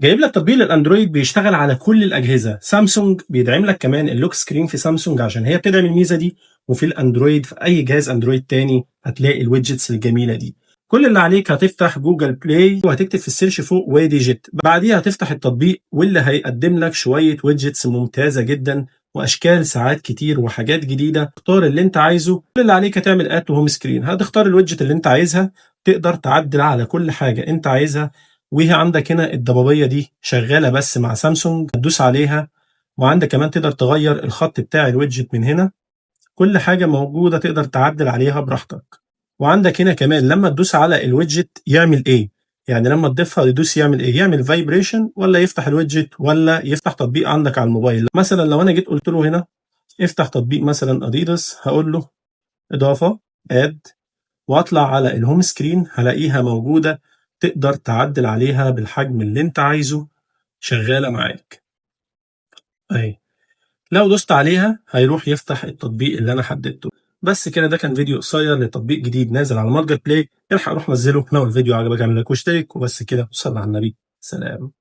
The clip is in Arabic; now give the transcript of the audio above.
جايب لك تطبيق للاندرويد بيشتغل على كل الاجهزه. سامسونج بيدعم لك كمان اللوك سكرين في سامسونج عشان هي بتدعم الميزه دي، وفي الاندرويد في اي جهاز اندرويد تاني هتلاقي الويدجتس الجميله دي. كل اللي عليك هتفتح جوجل بلاي وهتكتب في السيرش فوق وادي جيت، بعديها هتفتح التطبيق واللي هيقدم لك شويه ويدجتس ممتازه جدا واشكال ساعات كتير وحاجات جديده. اختار اللي انت عايزه. كل اللي عليك هتعمل اد تو هوم سكرين، هتختار الويدجت اللي انت عايزها، تقدر تعدل على كل حاجه انت عايزها. وهي عندك هنا الضبابيه دي شغاله بس مع سامسونج، هتدوس عليها وعندك كمان تقدر تغير الخط بتاع الويدجت من هنا. كل حاجه موجوده تقدر تعدل عليها براحتك. وعندك هنا كمان لما تدوس على الويدجت يعمل ايه، يعني لما تضيفها يدوس يعمل ايه، يعمل فايبريشن ولا يفتح الويدجت ولا يفتح تطبيق عندك على الموبايل. مثلا لو انا جيت قلت له هنا افتح تطبيق مثلا اديداس، هقول له اضافه اد، واطلع على الهوم سكرين هلاقيها موجوده، تقدر تعدل عليها بالحجم اللي انت عايزه، شغاله معاك اهي. لو دوست عليها هيروح يفتح التطبيق اللي انا حددته. بس كده، ده كان فيديو قصير لتطبيق جديد نازل على ماركت بلاي. الحق روح نزله. لو الفيديو عجبك اعمل لايك واشترك، وبس كده، وصلى على النبي. سلام.